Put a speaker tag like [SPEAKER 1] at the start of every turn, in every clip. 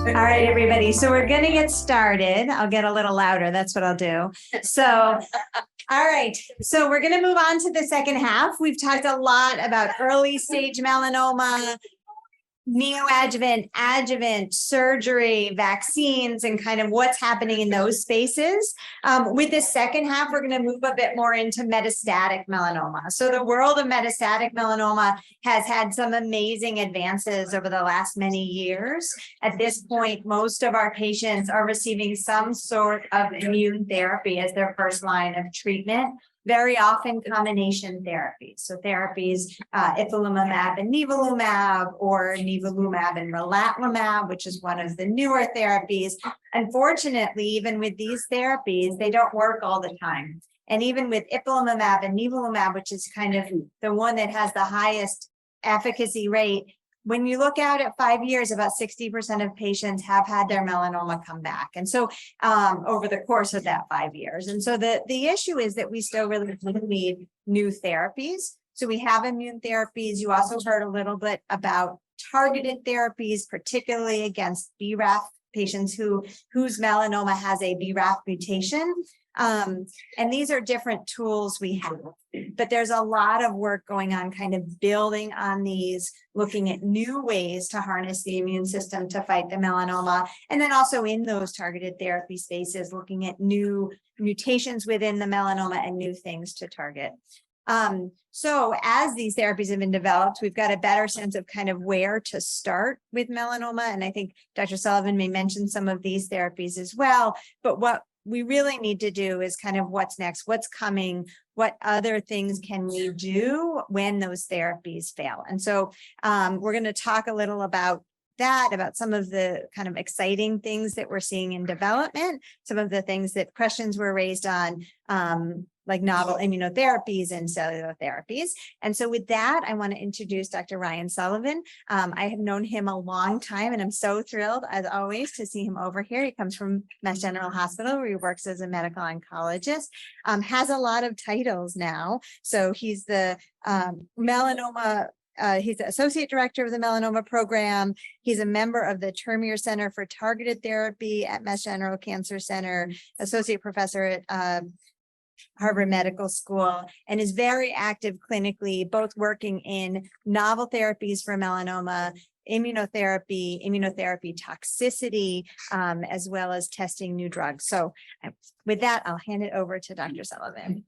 [SPEAKER 1] All right, everybody. So we're going to get started. I'll get a little louder. That's what I'll do. So, all right. So we're going to move on to the second half. We've talked a lot about early stage melanoma, neoadjuvant, adjuvant, surgery, vaccines, and kind of what's happening in those spaces. With the second half, we're going to move a bit more into metastatic melanoma. So the world of metastatic melanoma has had some amazing advances over the last many years. At this point, most of our patients are receiving some sort of immune therapy as their first line of treatment. Very often combination therapies. So therapies, ipilimumab and nivolumab, or nivolumab and relatlimab, which is one of the newer therapies. Unfortunately, even with these therapies, they don't work all the time. And even with ipilimumab and nivolumab, which is kind of the one that has the highest efficacy rate, when you look out at 5 years, about 60% of patients have had their melanoma come back. And so over the course of that 5 years. And so the issue is that we still really need new therapies. So we have immune therapies. You also heard a little bit about targeted therapies, particularly against BRAF patients whose melanoma has a BRAF mutation. And these are different tools we have, but there's a lot of work going on kind of building on these, looking at new ways to harness the immune system to fight the melanoma. And then also in those targeted therapy spaces, looking at new mutations within the melanoma and new things to target. So as these therapies have been developed, we've got a better sense of kind of where to start with melanoma. And I think Dr. Sullivan may mention some of these therapies as well, but what we really need to do is kind of what's next, what's coming, what other things can we do when those therapies fail. And so we're going to talk a little about that, about some of the kind of exciting things that we're seeing in development, some of the things that questions were raised on, like novel immunotherapies and cellular therapies. And so with that, I want to introduce Dr. Ryan Sullivan. I have known him a long time, and I'm so thrilled, as always, to see him over here. He comes from Mass General Hospital, where he works as a medical oncologist, has a lot of titles now. So he's the melanoma he's the associate director of the melanoma program. He's a member of the Termier Center for Targeted Therapy at Mass General Cancer Center, associate professor at Harvard Medical School, and is very active clinically, both working in novel therapies for melanoma, immunotherapy toxicity, as well as testing new drugs. So with that, I'll hand it over to Dr. Sullivan.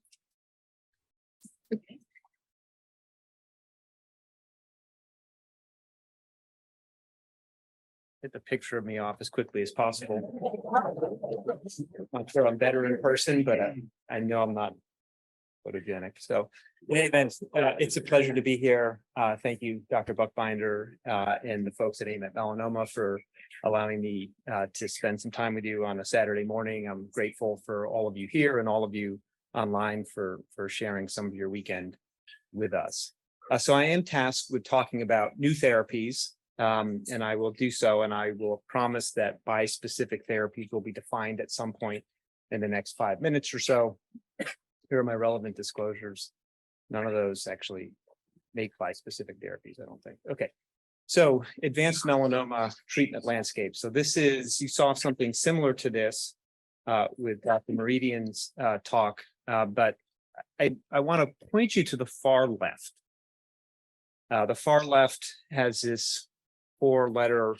[SPEAKER 2] Get the picture of me off as quickly as possible. I'm sure I'm better in person, but I know I'm not photogenic. So it's a pleasure to be here. Thank you, Dr. Buckbinder, and the folks at AIM at Melanoma for allowing me to spend some time with you on a Saturday morning. I'm grateful for all of you here and all of you online for sharing some of your weekend with us. So I am tasked with talking about new therapies. And I will do so, and I will promise that bispecific therapies will be defined at some point in the next 5 minutes or so. Here are my relevant disclosures. None of those actually make bispecific therapies, I don't think. Okay, so advanced melanoma treatment landscape. So this is, you saw something similar to this with Dr. Meridian's talk, but I want to point you to the far left. The far left has this 4-letter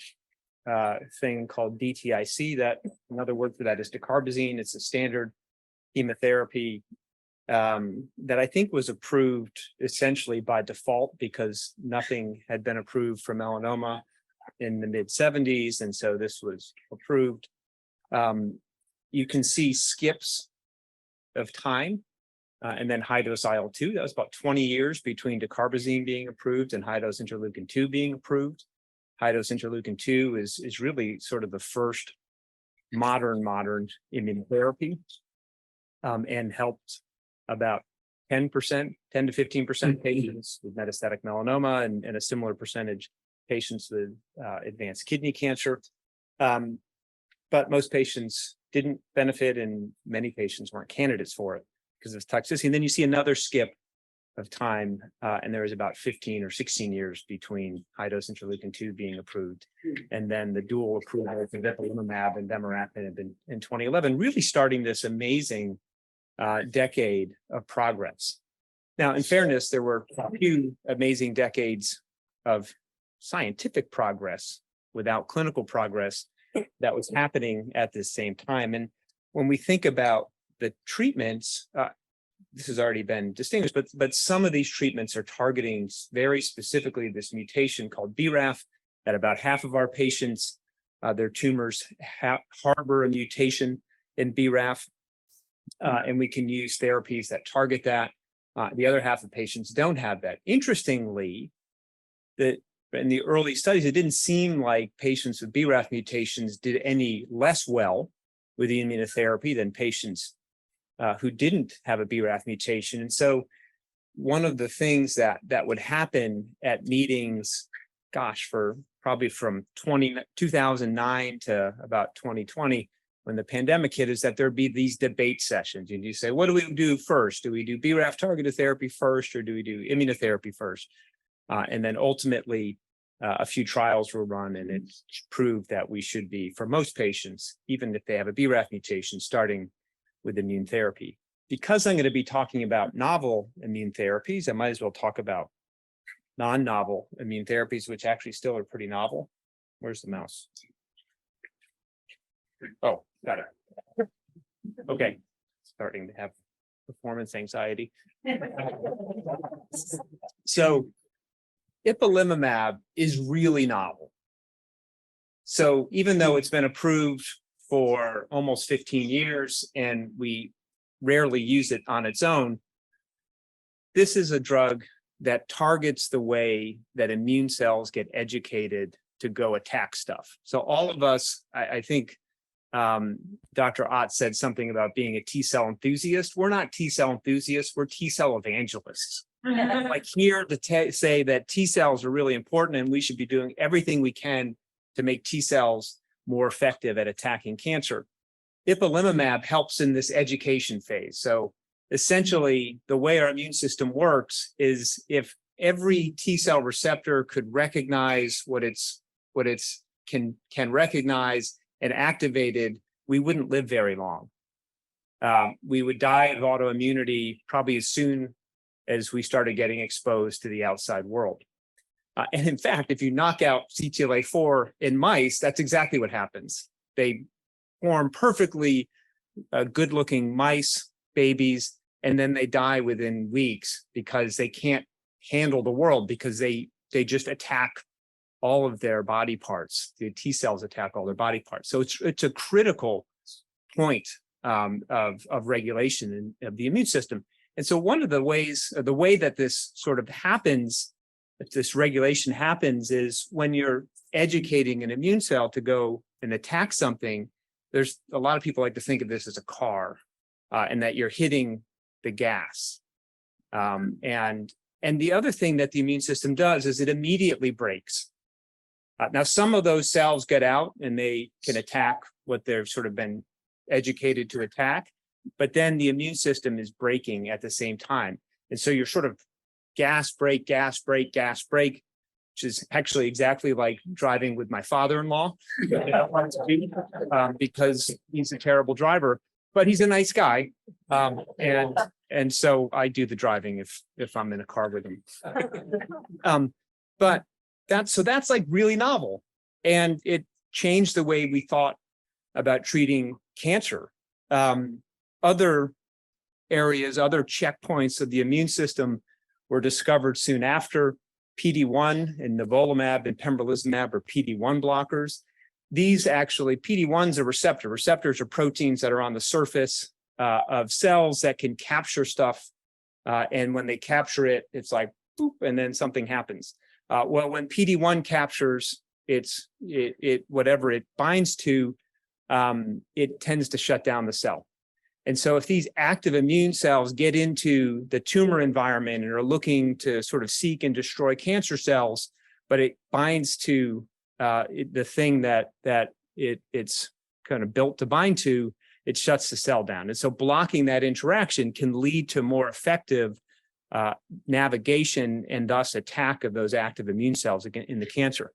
[SPEAKER 2] thing called DTIC. That another word for that is dacarbazine. It's a standard chemotherapy that I think was approved essentially by default because nothing had been approved for melanoma in the mid-70s, and so this was approved. You can see skips of time, and then high-dose IL-2. That was about 20 years between dacarbazine being approved and high-dose interleukin-2 being approved. High-dose interleukin-2 is really sort of the first modern immunotherapy, and helped about 10% to 15% of patients with metastatic melanoma and a similar percentage patients with advanced kidney cancer. But most patients didn't benefit, and many patients weren't candidates for it because of toxicity. And then you see another skip of time, and there was about 15 or 16 years between high-dose interleukin-2 being approved, and then the dual approval of ipilimumab and bemaritmab in 2011, really starting this amazing decade of progress. Now, in fairness, there were a few amazing decades of scientific progress without clinical progress that was happening at the same time. And when we think about the treatments, this has already been distinguished, but some of these treatments are targeting very specifically this mutation called BRAF. That about half of our patients, their tumors harbor a mutation in BRAF, and we can use therapies that target that. The other half of patients don't have that. Interestingly, that in the early studies, it didn't seem like patients with BRAF mutations did any less well with the immunotherapy than patients who didn't have a BRAF mutation. And so one of the things that would happen at meetings, gosh, for probably from 2009 to about 2020, when the pandemic hit, is that there'd be these debate sessions. And you say, what do we do first? Do we do BRAF targeted therapy first, or do we do immunotherapy first? And then ultimately, a few trials were run, and it proved that we should be, for most patients, even if they have a BRAF mutation, starting with immune therapy. Because I'm going to be talking about novel immune therapies, I might as well talk about non-novel immune therapies, which actually still are pretty novel. Where's the mouse? Oh, got it. Okay, starting to have performance anxiety. So ipilimumab is really novel. So even though it's been approved for almost 15 years and we rarely use it on its own, this is a drug that targets the way that immune cells get educated to go attack stuff. So all of us, I think Dr. Ott said something about being a T-cell enthusiast. We're not T-cell enthusiasts, we're T-cell evangelists. Like here to say that T-cells are really important and we should be doing everything we can to make T-cells more effective at attacking cancer. Ipilimumab helps in this education phase. So essentially, the way our immune system works is if every T-cell receptor could recognize what it's can recognize and activated, we wouldn't live very long. We would die of autoimmunity probably as soon as we started getting exposed to the outside world. And in fact, if you knock out CTLA-4 in mice, that's exactly what happens. They form perfectly good-looking mice, babies, and then they die within weeks because they can't handle the world, because they just attack all of their body parts. The T cells attack all their body parts. So it's a critical point of regulation of the immune system. And so one of the ways, the way that this sort of happens, that this regulation happens, is when you're educating an immune cell to go and attack something. There's a lot of people like to think of this as a car, and that you're hitting the gas. And the other thing that the immune system does is it immediately breaks. Now, some of those cells get out and they can attack what they've sort of been educated to attack, but then the immune system is breaking at the same time. And so you're sort of gas, brake, gas, brake, gas, brake, which is actually exactly like driving with my father-in-law, because he's a terrible driver, but he's a nice guy. And so I do the driving if I'm in a car with him. But that's like really novel. And it changed the way we thought about treating cancer. Other areas, other checkpoints of the immune system were discovered soon after. PD-1 and nivolumab and pembrolizumab are PD-1 blockers. These actually, PD-1's a receptor. Receptors are proteins that are on the surface of cells that can capture stuff. And when they capture it, it's like, boop, and then something happens. Well, when PD-1 captures whatever it binds to, it tends to shut down the cell. And so if these active immune cells get into the tumor environment and are looking to sort of seek and destroy cancer cells, but it binds to the thing that it's kind of built to bind to, it shuts the cell down. And so blocking that interaction can lead to more effective navigation and thus attack of those active immune cells again in the cancer.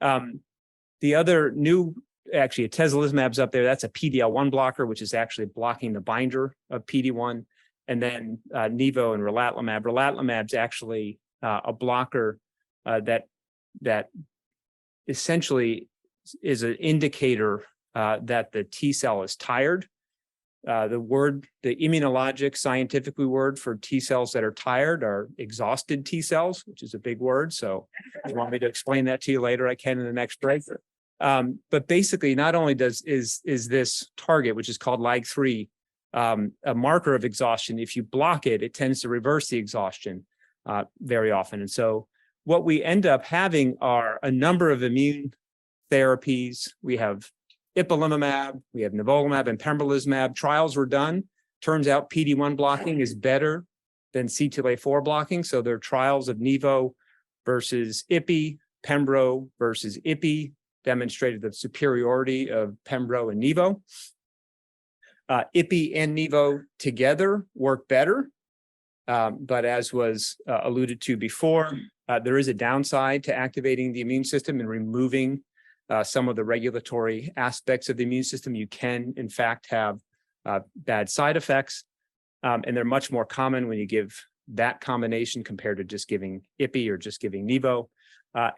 [SPEAKER 2] The other new, actually, atezolizumab's up there. That's a PD-L1 blocker, which is actually blocking the binder of PD-1. And then Nivo and relatlimab. Relatlimab's actually a blocker that essentially is an indicator that the T cell is tired. The immunologic scientific word for T cells that are tired are exhausted T cells, which is a big word. So if you want me to explain that to you later, I can in the next break. But basically, not only is this target, which is called LAG3, a marker of exhaustion, if you block it, it tends to reverse the exhaustion very often. And so what we end up having are a number of immune therapies. We have ipilimumab, we have nivolumab and pembrolizumab. Trials were done. Turns out PD-1 blocking is better than CTLA-4 blocking. So there are trials of Nivo versus Ipi, Pembro versus Ipi, demonstrated the superiority of Pembro and Nivo. Ipi and Nivo together work better, but as was alluded to before, there is a downside to activating the immune system and removing some of the regulatory aspects of the immune system. You can, in fact, have bad side effects, and they're much more common when you give that combination compared to just giving Ipi or just giving Nivo.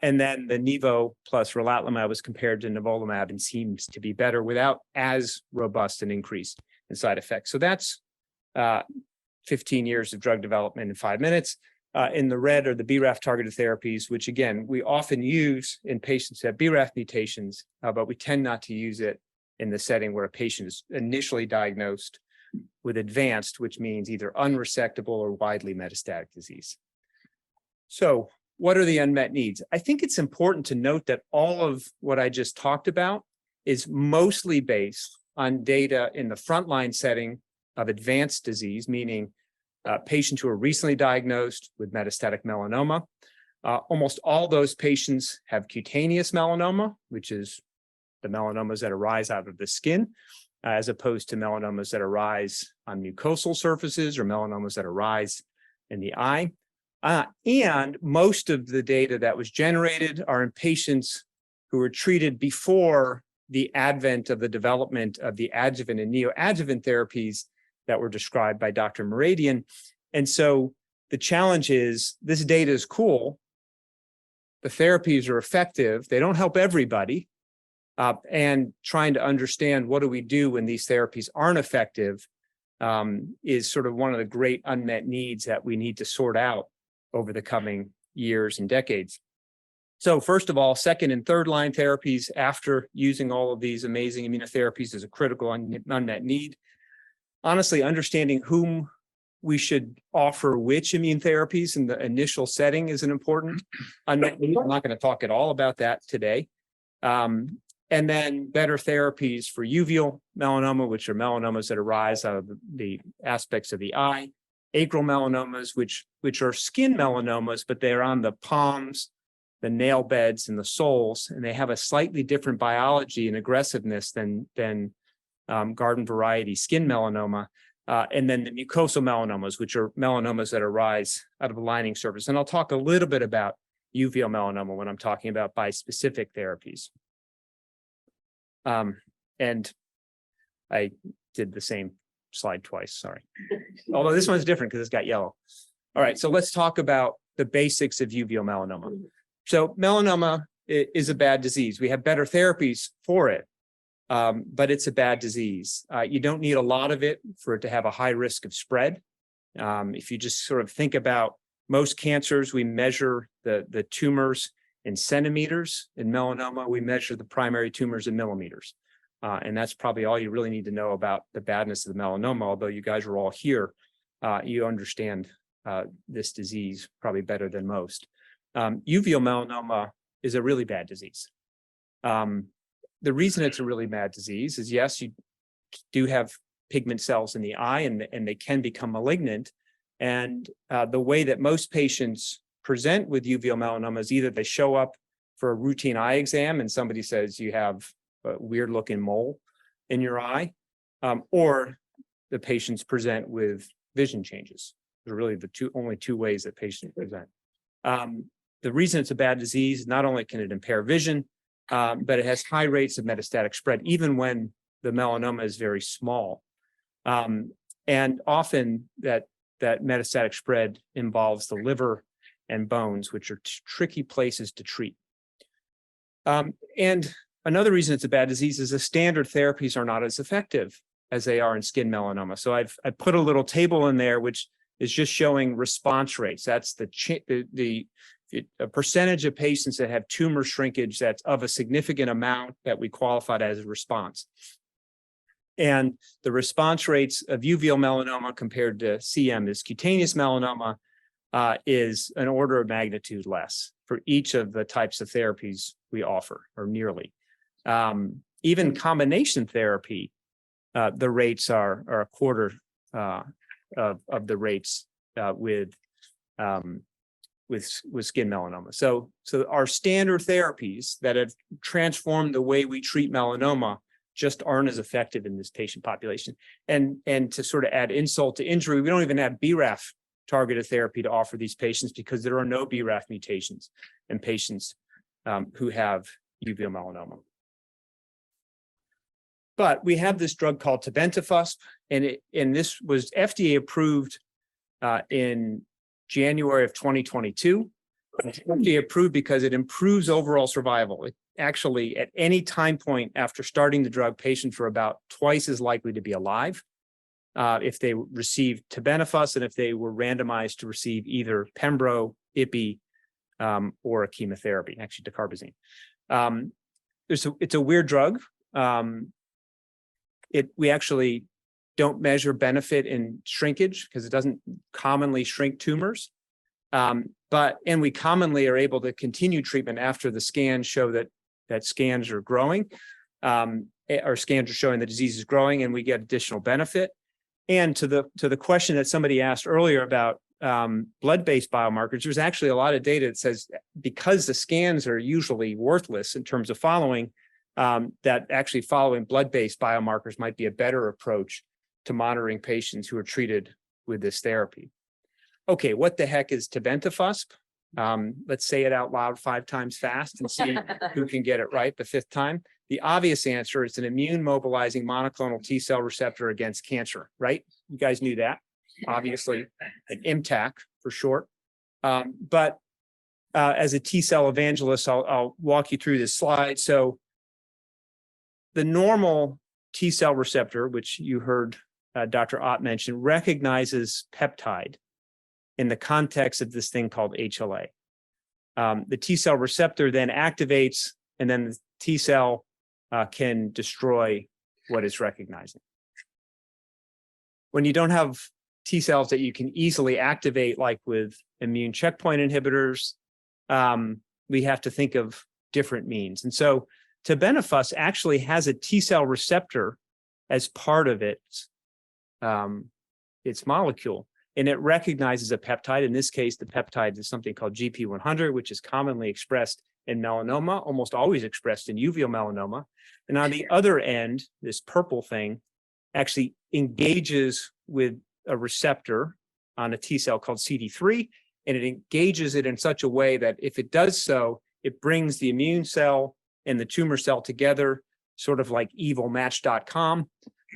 [SPEAKER 2] And then the Nivo plus relatlimab was compared to nivolumab and seems to be better without as robust an increase in side effects. So that's 15 years of drug development in 5 minutes. In the red are the BRAF targeted therapies, which again, we often use in patients who have BRAF mutations, but we tend not to use it in the setting where a patient is initially diagnosed with advanced, which means either unresectable or widely metastatic disease. So what are the unmet needs? I think it's important to note that all of what I just talked about is mostly based on data in the frontline setting of advanced disease, meaning patients who are recently diagnosed with metastatic melanoma. Almost all those patients have cutaneous melanoma, which is the melanomas that arise out of the skin, as opposed to melanomas that arise on mucosal surfaces or melanomas that arise in the eye. And most of the data that was generated are in patients who were treated before the advent of the development of the adjuvant and neoadjuvant therapies that were described by Dr. Muradian. And so the challenge is this data is cool. The therapies are effective. They don't help everybody. And trying to understand what do we do when these therapies aren't effective is sort of one of the great unmet needs that we need to sort out over the coming years and decades. So first of all, second and third line therapies after using all of these amazing immunotherapies is a critical unmet need. Honestly, understanding whom we should offer which immune therapies in the initial setting is an important unmet need. I'm not going to talk at all about that today. And then better therapies for uveal melanoma, which are melanomas that arise out of the aspects of the eye, acral melanomas, which are skin melanomas, but they're on the palms, the nail beds, and the soles, and they have a slightly different biology and aggressiveness than garden variety skin melanoma. And then the mucosal melanomas, which are melanomas that arise out of the lining surface. And I'll talk a little bit about uveal melanoma when I'm talking about bispecific therapies. And I did the same slide twice, sorry. Although this one's different because it's got yellow. All right, so let's talk about the basics of uveal melanoma. So melanoma is a bad disease. We have better therapies for it, but it's a bad disease. You don't need a lot of it for it to have a high risk of spread. If you just sort of think about most cancers, we measure the tumors in centimeters. In melanoma, we measure the primary tumors in millimeters. And that's probably all you really need to know about the badness of the melanoma. Although you guys are all here, you understand this disease probably better than most. Uveal melanoma is a really bad disease. The reason it's a really bad disease is, yes, you do have pigment cells in the eye and they can become malignant. And the way that most patients present with uveal melanoma is either they show up for a routine eye exam and somebody says you have a weird looking mole in your eye, or the patients present with vision changes. are really the only two ways that patients present. The reason it's a bad disease, not only can it impair vision, but it has high rates of metastatic spread, even when the melanoma is very small. And often that metastatic spread involves the liver and bones, which are tricky places to treat. And another reason it's a bad disease is the standard therapies are not as effective as they are in skin melanoma. So I put a little table in there, which is just showing response rates. That's a percentage of patients that have tumor shrinkage that's of a significant amount that we qualified as a response. And the response rates of uveal melanoma compared to CM is cutaneous melanoma is an order of magnitude less for each of the types of therapies we offer, or nearly. Even combination therapy, the rates are a quarter of the rates with skin melanoma. So our standard therapies that have transformed the way we treat melanoma just aren't as effective in this patient population. And to sort of add insult to injury, we don't even have BRAF targeted therapy to offer these patients because there are no BRAF mutations in patients who have uveal melanoma. But we have this drug called tebentafusp, and this was FDA approved in January of 2022. It's FDA approved because it improves overall survival. It actually, at any time point after starting the drug, patients were about twice as likely to be alive if they received tebentafusp and if they were randomized to receive either pembro, ipi, or a chemotherapy, actually dacarbazine. It's a weird drug. We actually don't measure benefit in shrinkage because it doesn't commonly shrink tumors. And we commonly are able to continue treatment after the scans show that scans are growing, or scans are showing the disease is growing, and we get additional benefit. And to the question that somebody asked earlier about blood-based biomarkers, there's actually a lot of data that says because the scans are usually worthless in terms of following, that actually following blood-based biomarkers might be a better approach to monitoring patients who are treated with this therapy. Okay, what the heck is tebentafusp? Let's say it out loud 5 times fast and see who can get it right the 5th time. The obvious answer is an immune mobilizing monoclonal T cell receptor against cancer, right? You guys knew that, obviously, an IMTAC for short. But as a T cell evangelist, I'll walk you through this slide. So the normal T cell receptor, which you heard Dr. Ott mention, recognizes peptide in the context of this thing called HLA. The T cell receptor then activates, and then the T cell can destroy what it's recognizing. When you don't have T cells that you can easily activate, like with immune checkpoint inhibitors, we have to think of different means. And so tebentafusp actually has a T cell receptor as part of its molecule, and it recognizes a peptide. In this case, the peptide is something called GP100, which is commonly expressed in melanoma, almost always expressed in uveal melanoma. And on the other end, this purple thing actually engages with a receptor on a T cell called CD3, and it engages it in such a way that if it does so, it brings the immune cell and the tumor cell together, sort of like evilmatch.com,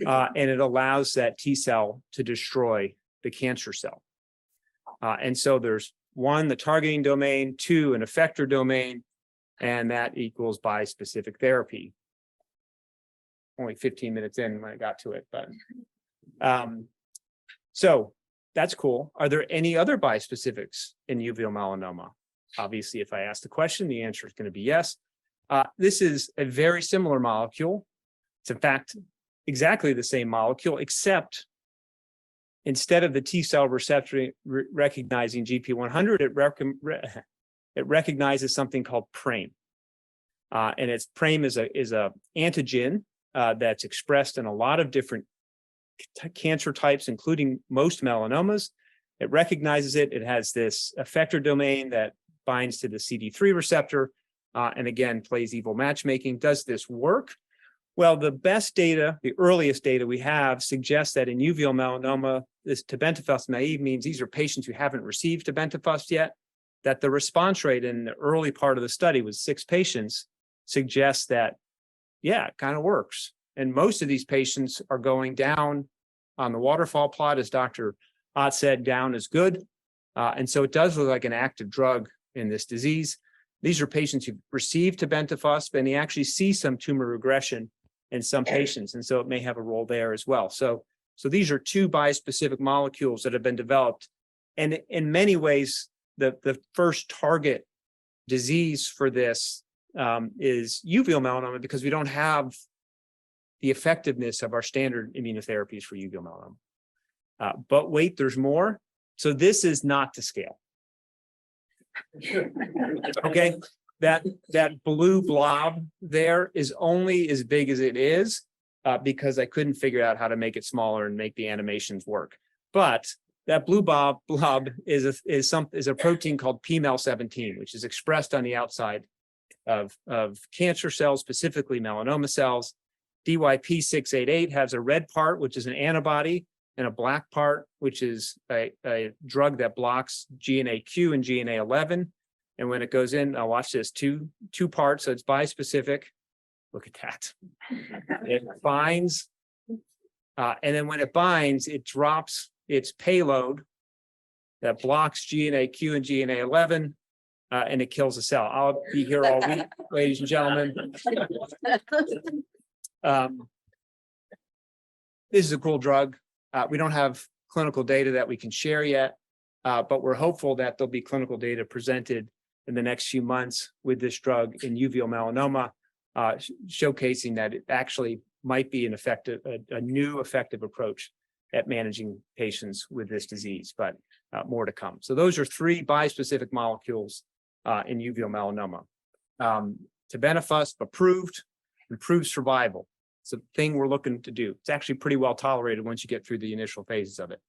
[SPEAKER 2] and it allows that T cell to destroy the cancer cell. And so there's 1, the targeting domain, 2, an effector domain, and that equals bispecific therapy. Only 15 minutes in when I got to it, but so that's cool. Are there any other bispecifics in uveal melanoma? Obviously, if I ask the question, the answer is going to be yes. This is a very similar molecule. It's in fact exactly the same molecule, except instead of the T cell receptor recognizing GP100, it recognizes something called PRAME. And PRAME is a antigen that's expressed in a lot of different cancer types, including most melanomas. It recognizes it. It has this effector domain that binds to the CD3 receptor, and again, plays evil matchmaking. Does this work? Well, the best data, the earliest data we have suggests that in uveal melanoma, this tebentafusp naive means these are patients who haven't received tebentafusp yet, that the response rate in the early part of the study was 6 patients, suggests that, yeah, it kind of works. And most of these patients are going down on the waterfall plot, as Dr. Ott said, down is good. And so it does look like an active drug in this disease. These are patients who received tebentafusp, and you actually see some tumor regression in some patients. And so it may have a role there as well. So these are 2 bispecific molecules that have been developed. And in many ways, the first target disease for this is uveal melanoma, because we don't have the effectiveness of our standard immunotherapies for uveal melanoma. But wait, there's more. So this is not to scale. Okay, that blue blob there is only as big as it is because I couldn't figure out how to make it smaller and make the animations work. But that blue blob is a protein called PMEL17, which is expressed on the outside of cancer cells, specifically melanoma cells. DYP688 has a red part, which is an antibody, and a black part, which is a drug that blocks GNAQ and GNA11. And when it goes in, I'll watch this, two parts, so it's bispecific. Look at that. It binds, and then when it binds, it drops its payload that blocks GNAQ and GNA11, and it kills the cell. I'll be here all week, ladies and gentlemen. This is a cool drug. We don't have clinical data that we can share yet, but we're hopeful that there'll be clinical data presented in the next few months with this drug in uveal melanoma, showcasing that it actually might be a new effective approach at managing patients with this disease, but more to come. So those are 3 bispecific molecules in uveal melanoma. Tebentafusp approved, improved survival. It's a thing we're looking to do. It's actually pretty well tolerated once you get through the initial phases of it.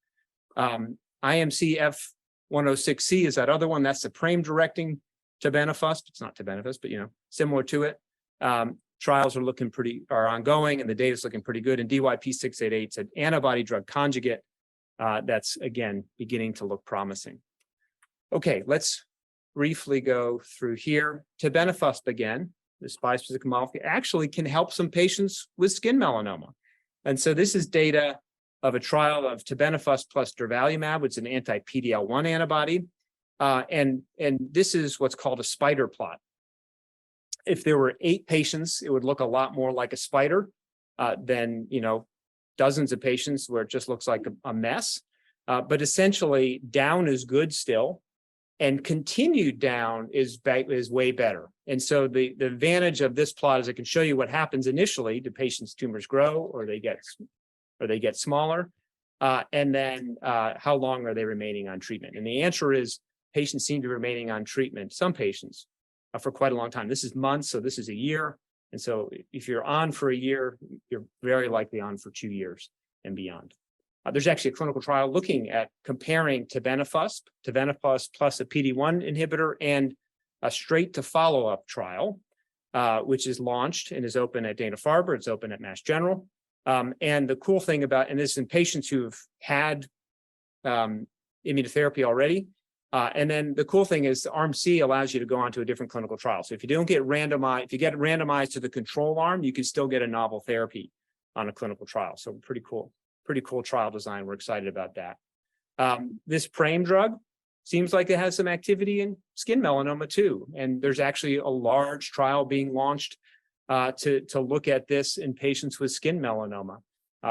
[SPEAKER 2] IMC F106C is that other one. That's the PRAME directing tebentafusp. It's not tebentafusp, but similar to it. Trials are ongoing, and the data is looking pretty good. And DYP688 is an antibody drug conjugate that's again beginning to look promising. Okay, let's briefly go through here. Tebentafusp again. This bispecific molecule actually can help some patients with skin melanoma. And so this is data of a trial of tebentafusp plus durvalumab, which is an anti-PD-L1 antibody. And this is what's called a spider plot. If there were 8 patients, it would look a lot more like a spider than, dozens of patients where it just looks like a mess. But essentially, down is good still, and continued down is way better. And so the advantage of this plot is it can show you what happens initially. Do patients' tumors grow, or they get smaller? And then how long are they remaining on treatment? And the answer is patients seem to be remaining on treatment, some patients, for quite a long time. This is months, so this is a year. And so if you're on for a year, you're very likely on for 2 years and beyond. There's actually a clinical trial looking at comparing tebentafusp plus a PD-1 inhibitor, and a straight to follow-up trial, which is launched and is open at Dana-Farber. It's open at Mass General. And the cool thing about, and this is in patients who've had immunotherapy already. And then the cool thing is the arm C allows you to go on to a different clinical trial. So if you don't get randomized, if you get randomized to the control arm, you can still get a novel therapy on a clinical trial. So pretty cool trial design. We're excited about that. This PRAME drug seems like it has some activity in skin melanoma too. And there's actually a large trial being launched to look at this in patients with skin melanoma,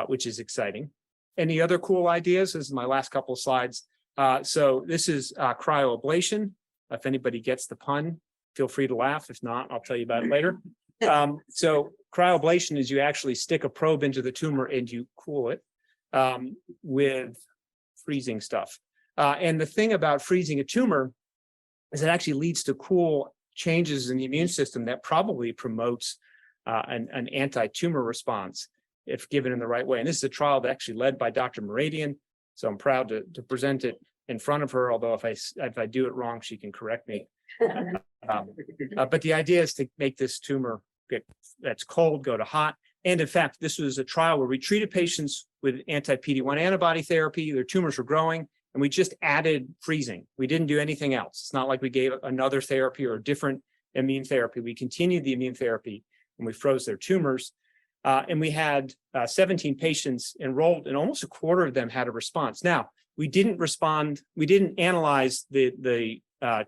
[SPEAKER 2] which is exciting. Any other cool ideas? This is my last couple of slides. So this is cryoablation. If anybody gets the pun, feel free to laugh. If not, I'll tell you about it later. So cryoablation is you actually stick a probe into the tumor and you cool it with freezing stuff. And the thing about freezing a tumor is it actually leads to cool changes in the immune system that probably promotes an anti-tumor response if given in the right way. And this is a trial that actually led by Dr. Moradian. So I'm proud to present it in front of her, although if I do it wrong, she can correct me. But the idea is to make this tumor that's cold go to hot. And in fact, this was a trial where we treated patients with anti-PD-1 antibody therapy. Their tumors were growing, and we just added freezing. We didn't do anything else. It's not like we gave another therapy or a different immune therapy. We continued the immune therapy, and we froze their tumors. And we had 17 patients enrolled, and almost a quarter of them had a response. Now, we didn't analyze the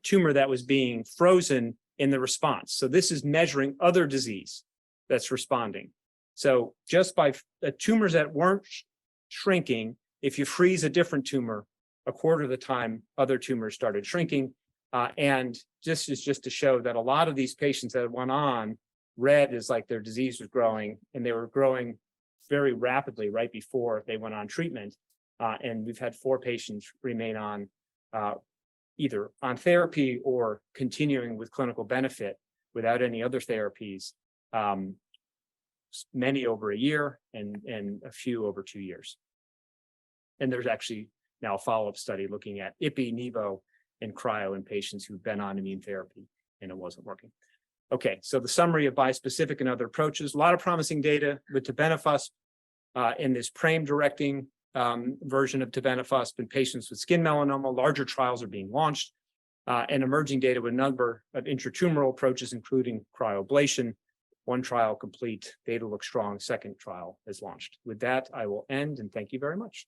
[SPEAKER 2] tumor that was being frozen in the response. So this is measuring other disease that's responding. So just by tumors that weren't shrinking, if you freeze a different tumor, a quarter of the time, other tumors started shrinking. And this is just to show that a lot of these patients that went on, red is like their disease was growing, and they were growing very rapidly right before they went on treatment. And we've had 4 patients remain on either on therapy or continuing with clinical benefit without any other therapies, many over a year and a few over 2 years. And there's actually now a follow-up study looking at IPI, Nivo, and cryo in patients who've been on immune therapy and it wasn't working. Okay, so the summary of bispecific and other approaches, a lot of promising data with tebentafusp in this PRAME-directing version of tebentafusp in patients with skin melanoma. Larger trials are being launched, and emerging data with a number of intratumoral approaches, including cryoablation. 1 trial complete, data looks strong, 2nd trial is launched. With that, I will end, and thank you very much.